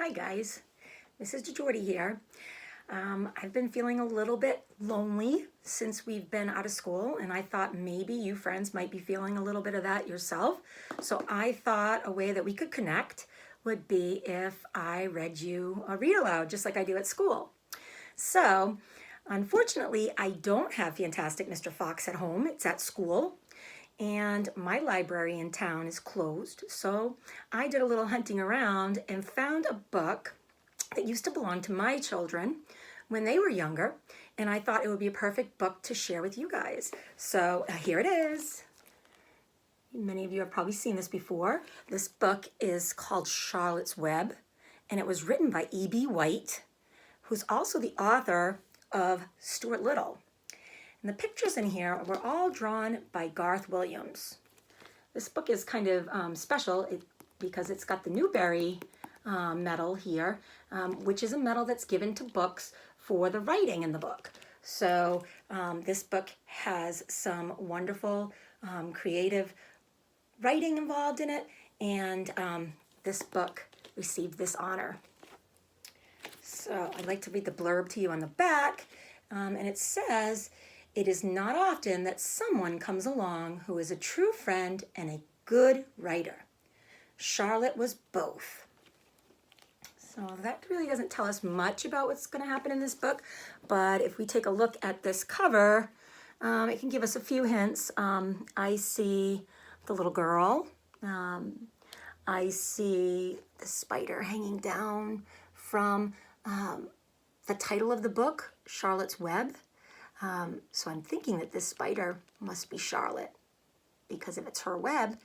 Hi guys, this is DeJordy here. I've been feeling a little bit lonely since we've been out of school, and I thought maybe you friends might be feeling a little bit of that yourself. So I thought a way that we could connect would be if I read you a read aloud, just like I do at school. So unfortunately, I don't have Fantastic Mr. Fox at home. It's at school. And my library in town is closed, so I did a little hunting around and found a book that used to belong to my children when they were younger, and I thought it would be a perfect book to share with you guys. So here it is. Many of you have probably seen this before. This book is called Charlotte's Web, and it was written by E.B. White, who's also the author of Stuart Little. And the pictures in here were all drawn by Garth Williams. This book is kind of special because it's got the Newbery medal here, which is a medal that's given to books for the writing in the book. So this book has some wonderful creative writing involved in it, and this book received this honor. So I'd like to read the blurb to you on the back, and it says, "It is not often that someone comes along who is a true friend and a good writer. Charlotte was both." So that really doesn't tell us much about what's going to happen in this book, but if we take a look at this cover, it can give us a few hints. I see the little girl. I see the spider hanging down from the title of the book, Charlotte's Web. So I'm thinking that this spider must be Charlotte because if it's her web.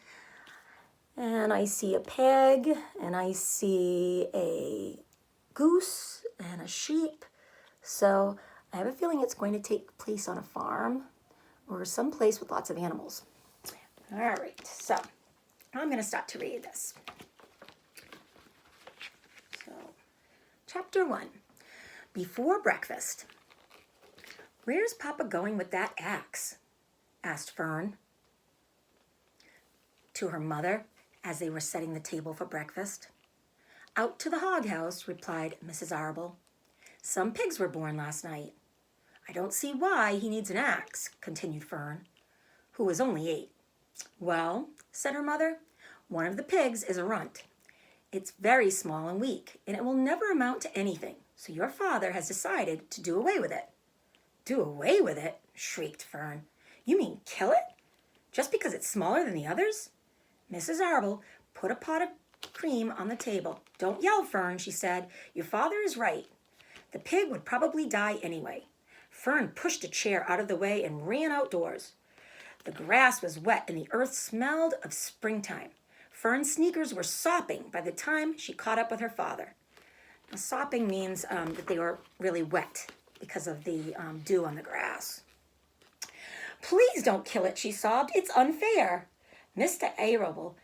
And I see a pig, and I see a goose and a sheep. So I have a feeling it's going to take place on a farm or someplace with lots of animals. All right, so I'm going to start to read this. So, Chapter 1, Before Breakfast. "Where's Papa going with that axe?" asked Fern to her mother as they were setting the table for breakfast. "Out to the hog house," replied Mrs. Arable. "Some pigs were born last night." "I don't see why he needs an axe," continued Fern, who was only 8. "Well," said her mother, "one of the pigs is a runt. It's very small and weak, and it will never amount to anything, so your father has decided to do away with it." "Do away with it?" shrieked Fern. "You mean kill it? Just because it's smaller than the others?" Mrs. Arable put a pot of cream on the table. "Don't yell, Fern," she said. "Your father is right. The pig would probably die anyway." Fern pushed a chair out of the way and ran outdoors. The grass was wet and the earth smelled of springtime. Fern's sneakers were sopping by the time she caught up with her father. Now, sopping means that they were really wet because of the dew on the grass. "Please don't kill it," she sobbed. "It's unfair." Mr. Arable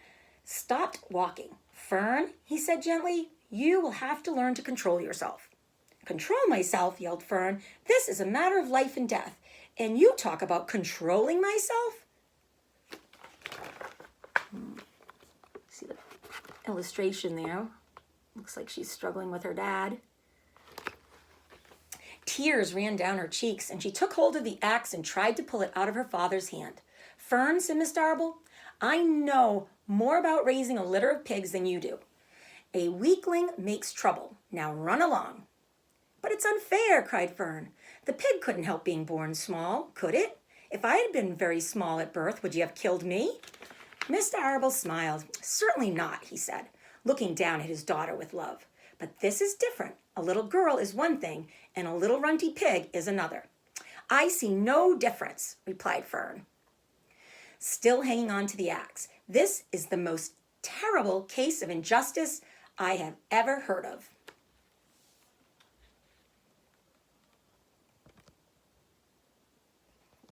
stopped walking. "Fern," he said gently, "you will have to learn to control yourself." "Control myself?" yelled Fern. "This is a matter of life and death, and you talk about controlling myself?" See the illustration there? Looks like she's struggling with her dad. Tears ran down her cheeks, and she took hold of the axe and tried to pull it out of her father's hand. "Fern," said Miss Arable, "I know more about raising a litter of pigs than you do. A weakling makes trouble. Now run along." "But it's unfair," cried Fern. "The pig couldn't help being born small, could it? If I had been very small at birth, would you have killed me?" Mr. Arable smiled. "Certainly not," he said, looking down at his daughter with love. "But this is different. A little girl is one thing, and a little runty pig is another." "I see no difference," replied Fern, still hanging on to the axe. "This is the most terrible case of injustice I have ever heard of."